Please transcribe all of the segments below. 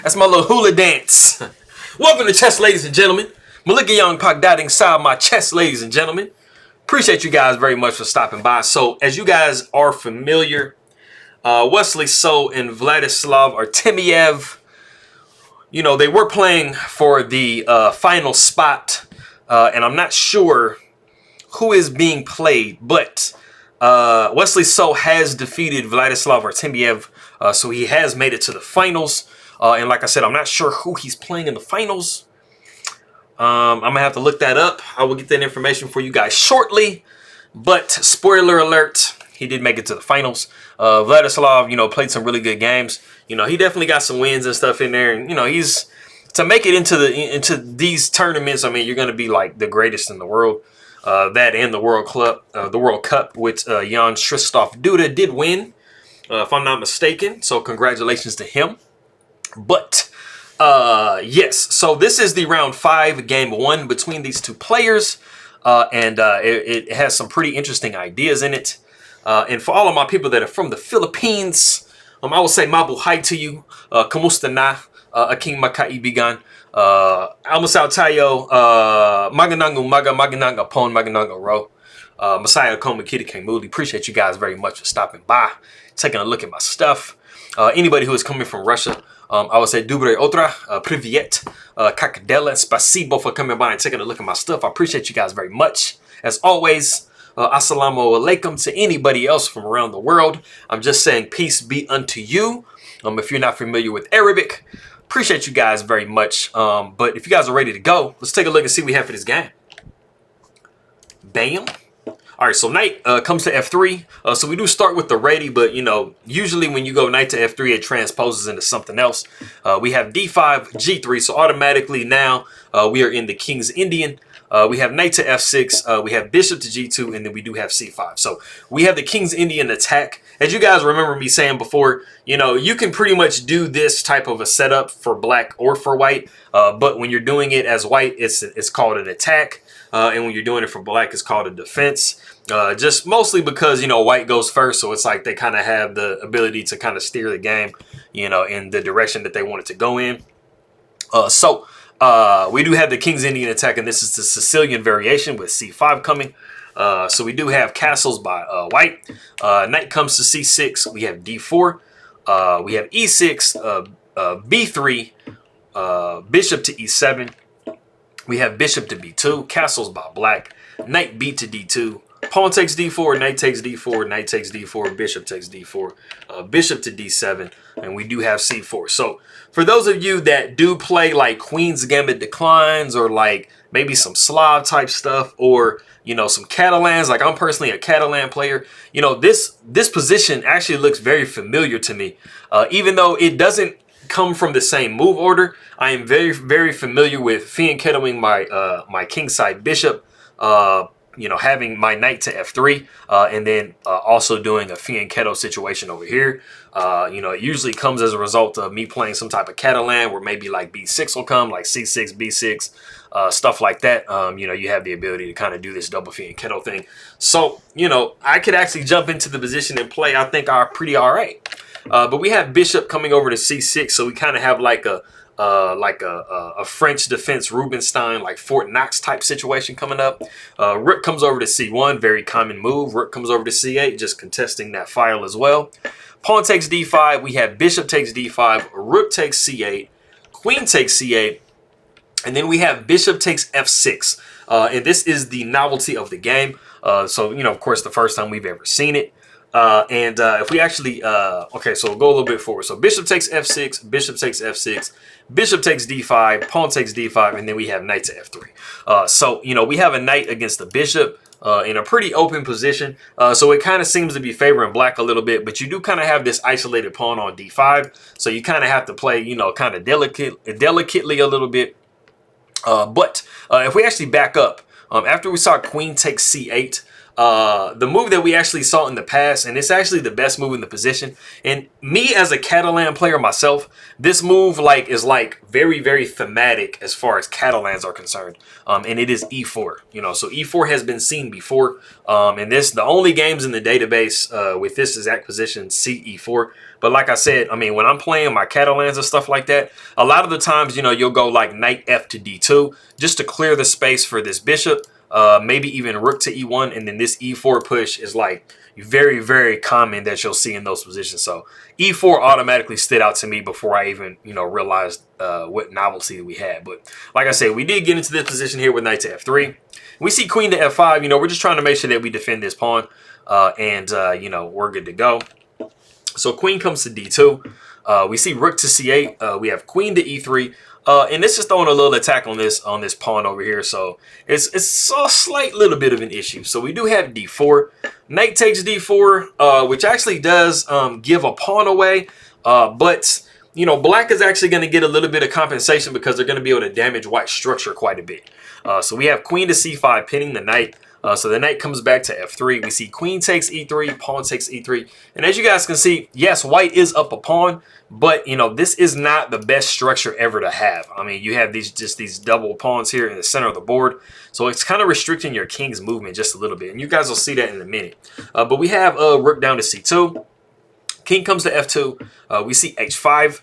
That's my little hula dance. Welcome to chess, ladies and gentlemen. Malika Young Pak dot inside my chest, ladies and gentlemen. Appreciate you guys very much for stopping by. So, as you guys are familiar, Wesley So and Vladislav Artemiev, you know, they were playing for the final spot, and I'm not sure who is being played, but Wesley So has defeated Vladislav Artemiev, so he has made it to the finals. And like I said, I'm not sure who he's playing in the finals. I'm going to have to look that up. I will get that information for you guys shortly. But spoiler alert, he did make it to the finals. Vladislav, you know, played some really good games. You know, he definitely got some wins and stuff in there. And, you know, he's to make it into these tournaments. I mean, you're going to be like the greatest in the world. That and the World Cup, which Jan Krzysztof Duda did win, if I'm not mistaken. So congratulations to him. But yes, so this is the round 5, game 1 between these two players, and it has some pretty interesting ideas in it. And for all of my people that are from the Philippines, I will say mabuhay to you. Kamusta na? Aking makaibigan. Almusal tayo. Magandang umaga, magandang hapon, magandang araw. Masaya Koma Kitty Kamuli. Appreciate you guys very much for stopping by, taking a look at my stuff. Anybody who is coming from Russia, I would say Dubre Otra, Privyet, Kakadela, Spasibo for coming by and taking a look at my stuff. I appreciate you guys very much. As always, Assalamu alaikum to anybody else from around the world. I'm just saying peace be unto you. If you're not familiar with Arabic, appreciate you guys very much. But if you guys are ready to go, let's take a look and see what we have for this game. Bam. All right, so knight comes to f3. So we do start with the ready, but, you know, usually when you go knight to f3, it transposes into something else. We have d5, g3, so automatically now we are in the King's Indian. We have knight to f6, we have bishop to g2, and then we do have c5. So we have the King's Indian attack. As you guys remember me saying before, you know, you can pretty much do this type of a setup for black or for white, but when you're doing it as white, it's called an attack. And when you're doing it for black, it's called a defense. Just mostly because, you know, white goes first. So it's like they kind of have the ability to kind of steer the game, you know, in the direction that they want it to go in. So we do have the King's Indian attack, and this is the Sicilian variation with c5 coming. So we do have castles by white. Knight comes to c6. We have d4. We have e6, b3, bishop to e7. We have bishop to b2, castles by black, knight b to d2, pawn takes d4, knight takes d4, knight takes d4, bishop takes d4, bishop to d7, and we do have c4. So for those of you that do play like Queen's Gambit Declines or like maybe some Slav type stuff or, you know, some Catalans, like I'm personally a Catalan player, you know, this position actually looks very familiar to me, even though it doesn't come from the same move order. I am very, very familiar with fianchettoing my my kingside bishop, you know, having my knight to f3, and then also doing a fianchetto situation over here. You know, it usually comes as a result of me playing some type of Catalan where maybe like b6 will come, like c6, b6, stuff like that. You know, you have the ability to kind of do this double fianchetto thing. So, you know, I could actually jump into the position and play, I think, are pretty all right. But we have bishop coming over to c6, so we kind of have like a French defense Rubinstein, like Fort Knox type situation coming up. Rook comes over to c1, very common move. Rook comes over to c8, just contesting that file as well. Pawn takes d5. We have bishop takes d5, rook takes c8, queen takes c8, and then we have bishop takes f6. And this is the novelty of the game. So, you know, of course, the first time we've ever seen it. If we actually, okay, so we'll go a little bit forward. So bishop takes f6, bishop takes f6, bishop takes d5, pawn takes d5, and then we have knight to f3. So, you know, we have a knight against the bishop in a pretty open position. So it kind of seems to be favoring black a little bit, but you do kind of have this isolated pawn on d5. So you kind of have to play, you know, kind of delicately a little bit. But if we actually back up, after we saw queen takes c8, the move that we actually saw in the past, and it's actually the best move in the position. And me as a Catalan player myself, this move is very, very thematic as far as Catalans are concerned. And it is E4. So E4 has been seen before. And the only games in the database with this exact position see E4. But like I said, I mean, when I'm playing my Catalans and stuff like that, a lot of the times, you'll go like knight F to D2 just to clear the space for this bishop. Maybe even rook to E1, and then this E4 push is like very, very common that you'll see in those positions. So E4 automatically stood out to me before I even, realized what novelty we had. But like I said, we did get into this position here with knight to F3. We see queen to F5. We're just trying to make sure that we defend this pawn, and we're good to go. So queen comes to D2. We see rook to C8. We have queen to E3. And this is throwing a little attack on this pawn over here. So it's a slight little bit of an issue. So we do have D4. Knight takes D4, which actually does give a pawn away. But, black is actually going to get a little bit of compensation because they're going to be able to damage white's structure quite a bit. So we have queen to C5 pinning the knight. So the knight comes back to F3. We see queen takes E3, pawn takes E3. And as you guys can see, yes, white is up a pawn, but, this is not the best structure ever to have. I mean, you have these double pawns here in the center of the board. So it's kind of restricting your king's movement just a little bit. And you guys will see that in a minute. But we have rook down to C2. King comes to F2. We see H5.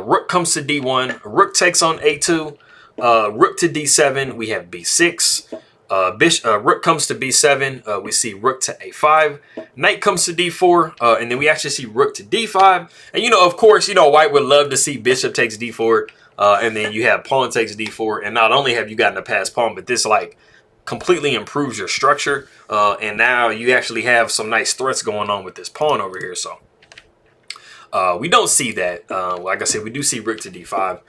Rook comes to D1. Rook takes on A2. Rook to D7. We have B6. Rook comes to B7. We see rook to A5. Knight comes to D4. And then we actually see rook to D5. And, of course, white would love to see bishop takes D4. And then you have pawn takes D4. And not only have you gotten a passed pawn, but this, completely improves your structure. And now you actually have some nice threats going on with this pawn over here. So we don't see that. Like I said, we do see rook to D5.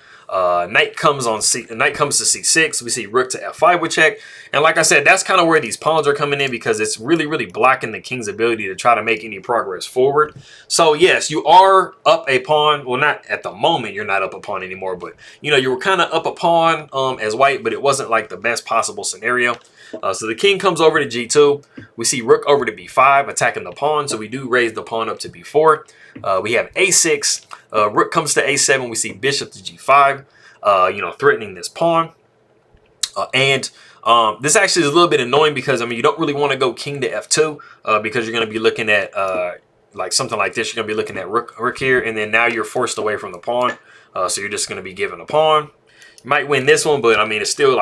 Knight comes to C6. We see rook to F5 with check. And like I said, that's kind of where these pawns are coming in because it's really, really blocking the king's ability to try to make any progress forward. So yes, you are up a pawn. Well, not at the moment, you're not up a pawn anymore, but you were kind of up a pawn as white, but it wasn't like the best possible scenario. So the king comes over to G2. We see rook over to B5, attacking the pawn. So we do raise the pawn up to B4. We have A6. Rook comes to A7. We see bishop to G5, threatening this pawn. This actually is a little bit annoying because, you don't really want to go king to F2 because you're going to be looking at, something like this. You're going to be looking at rook here, and then now you're forced away from the pawn. So you're just going to be given a pawn. You might win this one, but, it's still,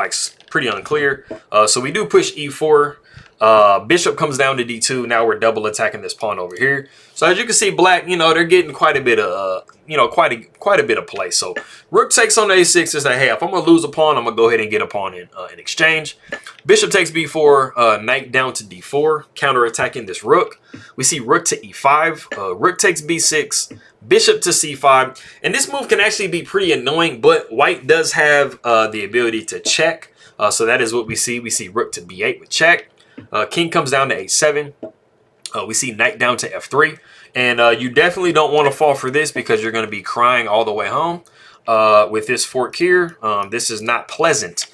pretty unclear. So we do push E4. Bishop comes down to D2. Now we're double attacking this pawn over here. So as you can see, black, they're getting quite a bit of, quite a bit of play. So rook takes on A6 is like, hey, if I'm gonna lose a pawn, I'm gonna go ahead and get a pawn in exchange. Bishop takes B4. Knight down to D4, counter attacking this rook. We see rook to E5. Rook takes B6. Bishop to C5, and this move can actually be pretty annoying, but white does have the ability to check. So that is what we see. We see rook to B8 with check. King comes down to A7. We see knight down to F3. And you definitely don't want to fall for this because you're going to be crying all the way home with this fork here. This is not pleasant.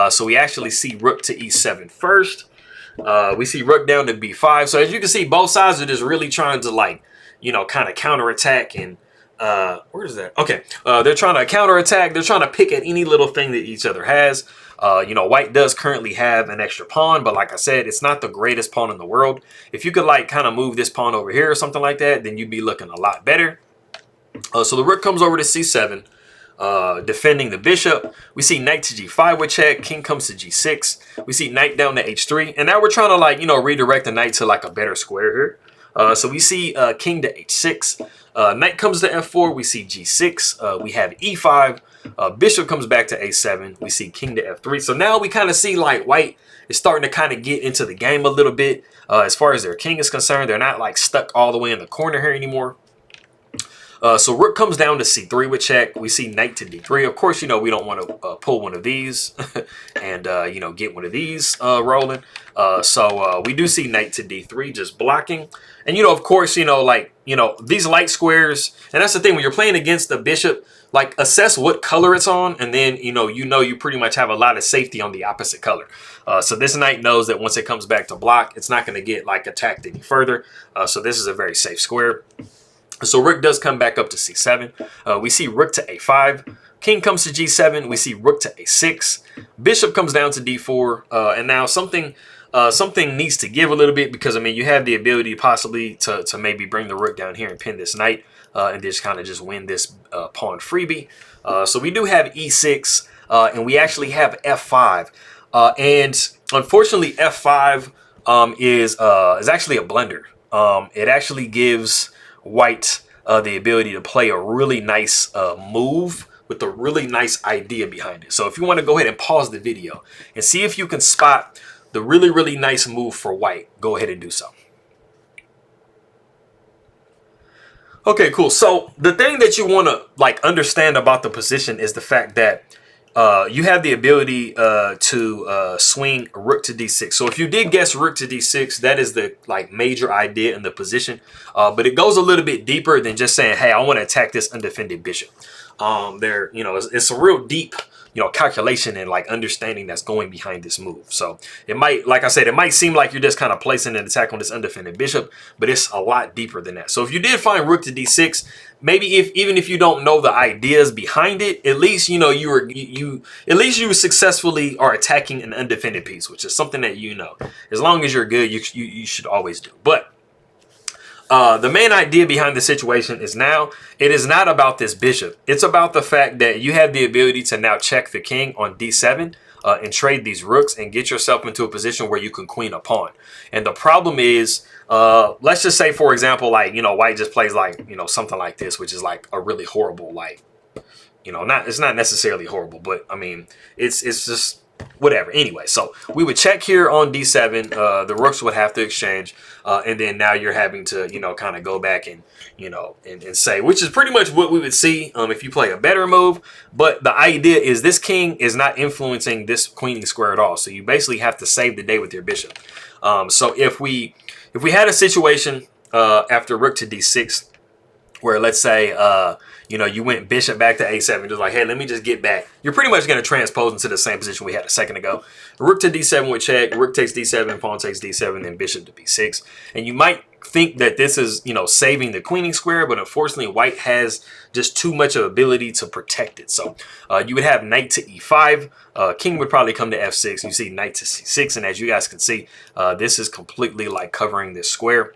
So we actually see rook to E7 first. We see rook down to B5. So as you can see, both sides are just really trying to kind of counterattack. And where is that? Okay. They're trying to counterattack. They're trying to pick at any little thing that each other has. White does currently have an extra pawn, but like I said, it's not the greatest pawn in the world. If you could kind of move this pawn over here or something like that, then you'd be looking a lot better. So the rook comes over to C7, defending the bishop. We see knight to G5 with check. King comes to G6. We see knight down to H3, and now we're trying to redirect the knight to a better square here. So we see king to H6. Knight comes to F4. We see G6. We have E5. Bishop comes back to A7. We see king to F3. So now we kind of see white is starting to kind of get into the game a little bit. As far as their king is concerned, they're not stuck all the way in the corner here anymore. So rook comes down to C3 with check. We see knight to D3. Of course, we don't want to pull one of these and, get one of these rolling. So we do see knight to D3 just blocking. And, of course, you know, these light squares, and that's the thing when you're playing against the bishop, like assess what color it's on, and then you pretty much have a lot of safety on the opposite color. So this knight knows that once it comes back to block, it's not going to get like attacked any further. So this is a very safe square. So rook does come back up to c7. We see rook to a5. King comes to g7. We see rook to a6. Bishop comes down to d4. And now something needs to give a little bit, because I mean you have the ability possibly to maybe bring the rook down here and pin this knight and just kind of just win this pawn freebie. So we do have e6 and we actually have f5. And unfortunately f5 is actually a blunder. It actually gives white the ability to play a really nice move with a really nice idea behind it. So if you want to go ahead and pause the video and see if you can spot the really, really nice move for white, go ahead and do so. Okay, cool. So the thing that you want to like understand about the position is the fact that you have the ability to swing rook to d6. So if you did guess rook to d6, that is the like major idea in the position. But it goes a little bit deeper than just saying, hey, I want to attack this undefended bishop. It's a real deep, calculation and like understanding that's going behind this move. So it might, like I said, it might seem like you're just kind of placing an attack on this undefended bishop, but it's a lot deeper than that. So if you did find rook to d6, maybe even if you don't know the ideas behind it, at least you successfully are attacking an undefended piece, which is something that as long as you're good, you should always do. But the main idea behind the situation is now it is not about this bishop. It's about the fact that you have the ability to now check the king on d7 and trade these rooks and get yourself into a position where you can queen a pawn. And the problem is, let's just say, for example, like, white just plays like, something like this, which is like a really horrible, like, it's not necessarily horrible, but I mean, it's just whatever. Anyway, so we would check here on d7. The rooks would have to exchange, and then now you're having to kind of go back and and say, which is pretty much what we would see if you play a better move. But the idea is this king is not influencing this queening square at all, so you basically have to save the day with your bishop. So if we had a situation after rook to d6 where, let's say, you went bishop back to a7, just like, hey, let me just get back. You're pretty much going to transpose into the same position we had a second ago. Rook to d7 with check, rook takes d7, pawn takes d7, then bishop to b6. And you might think that this is, saving the queening square, but unfortunately, white has just too much of ability to protect it. So you would have knight to e5. King would probably come to f6. You see knight to c6, and as you guys can see, this is completely like covering this square.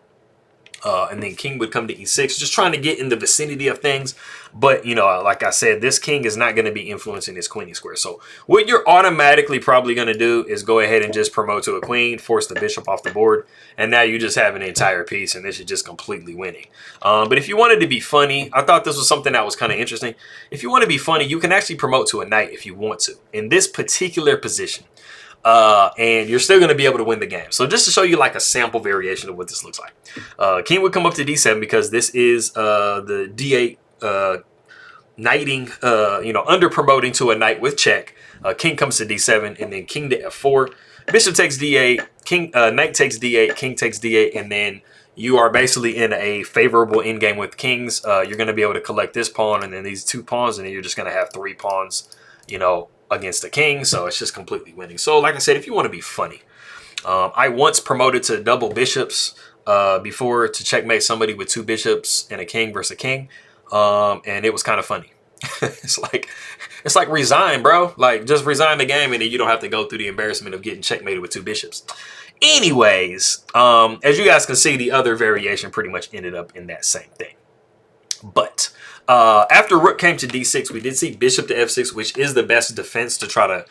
And then king would come to e6, just trying to get in the vicinity of things. But, like I said, this king is not going to be influencing this queening square. So what you're automatically probably going to do is go ahead and just promote to a queen, force the bishop off the board. And now you just have an entire piece, and this is just completely winning. But if you wanted to be funny, I thought this was something that was kind of interesting. If you want to be funny, you can actually promote to a knight if you want to. In this particular position. And you're still going to be able to win the game. So just to show you like a sample variation of what this looks like. King would come up to d7 because this is the d8 knighting, under promoting to a knight with check. King comes to d7 and then king to f4. Bishop takes d8, king, knight takes d8, king takes d8, and then you are basically in a favorable endgame with kings. You're going to be able to collect this pawn and then these two pawns, and then you're just going to have three pawns, against the king. So it's just completely winning. So like I said, if you want to be funny, I once promoted to double bishops before to checkmate somebody with two bishops and a king versus a king, and it was kind of funny. it's like resign, bro. Like, just resign the game and then you don't have to go through the embarrassment of getting checkmated with two bishops. Anyways, as you guys can see, the other variation pretty much ended up in that same thing. But after rook came to d6, we did see bishop to f6, which is the best defense to try to,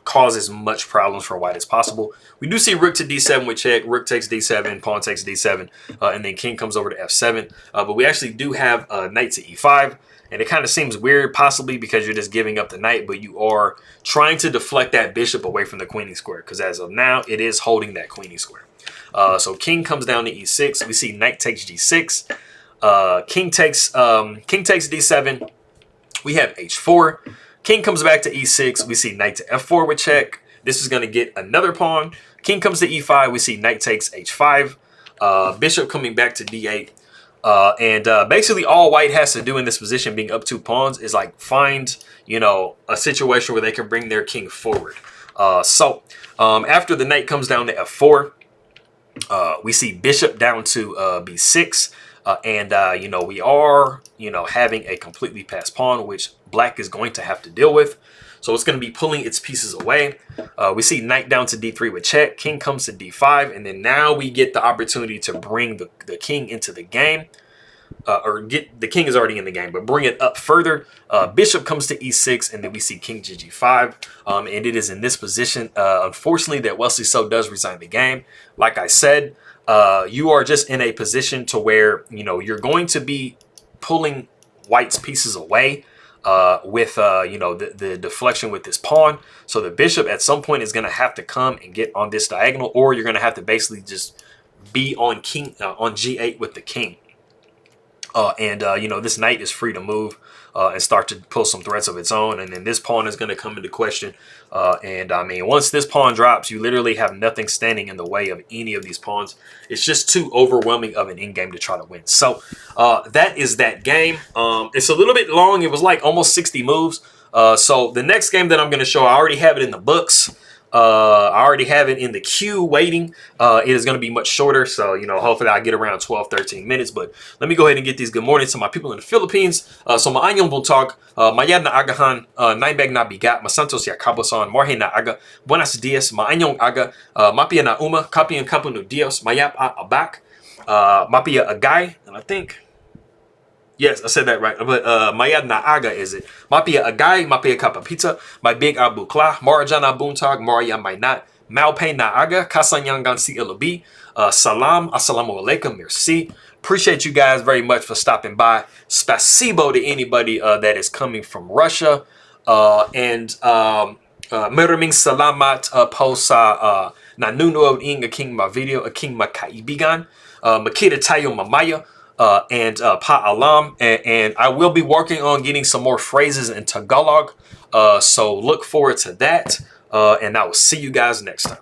cause as much problems for white as possible. We do see rook to d7 with check, rook takes d7, pawn takes d7, and then king comes over to f7. But we actually do have knight to e5, and it kind of seems weird, possibly because you're just giving up the knight, but you are trying to deflect that bishop away from the queening square, because as of now, it is holding that queening square. So king comes down to e6. We see knight takes g6. King takes d7. We have h4. King comes back to e6. We see knight to f4 with check. This is going to get another pawn. King comes to e5. We see knight takes h5. Bishop coming back to d8. And basically all white has to do in this position, being up 2 pawns, is like find, you know, a situation where they can bring their king forward. After the knight comes down to f4, we see bishop down to b6. You know, we are, you know, having a completely passed pawn, which black is going to have to deal with. So it's going to be pulling its pieces away. We see knight down to d3 with check. King comes to d5. And then now we get the opportunity to bring the king into the game. Or get the king is already in the game, but bring it up further. Bishop comes to e6, and then we see king to g5. And it is in this position, unfortunately, that Wesley So does resign the game. Like I said, you are just in a position to where, you know, you're going to be pulling white's pieces away with, you know, the deflection with this pawn. So the bishop at some point is going to have to come and get on this diagonal, or you're going to have to basically just be on on g8 with the king. You know, this knight is free to move and start to pull some threats of its own. And then this pawn is going to come into question. I mean, once this pawn drops, you literally have nothing standing in the way of any of these pawns. It's just too overwhelming of an endgame to try to win. So that is that game. It's a little bit long. It was like almost 60 moves. So the next game that I'm going to show, I already have it in the books. I already have it in the queue waiting. It is going to be much shorter. So, you know, hopefully I get around 12, 13 minutes. But let me go ahead and get these good morning to my people in the Philippines. So, maanyong buntag, mayad na agahan, naibag na bigat, masantos ya kaboson, morhe na aga, buenos dias, maanyong aga, mapia na uma, kapian kapu no dios, mayap a abak, mapia agay, and I think... Yes, I said that right. But mayad na aga is it. Mapia agay, mapia kapapita, my big abu kla, marajana buntag, maria may nat, malpay na aga, kasanyangan si ilabi, salam, assalamu alaikum, merci. Appreciate you guys very much for stopping by. Spasibo to anybody that is coming from Russia. Maraming salamat po sa nanunood ng aking mga video, aking mga kaibigan. Makita tayo mamaya. Paalam, and I will be working on getting some more phrases in Tagalog, so look forward to that, and I will see you guys next time.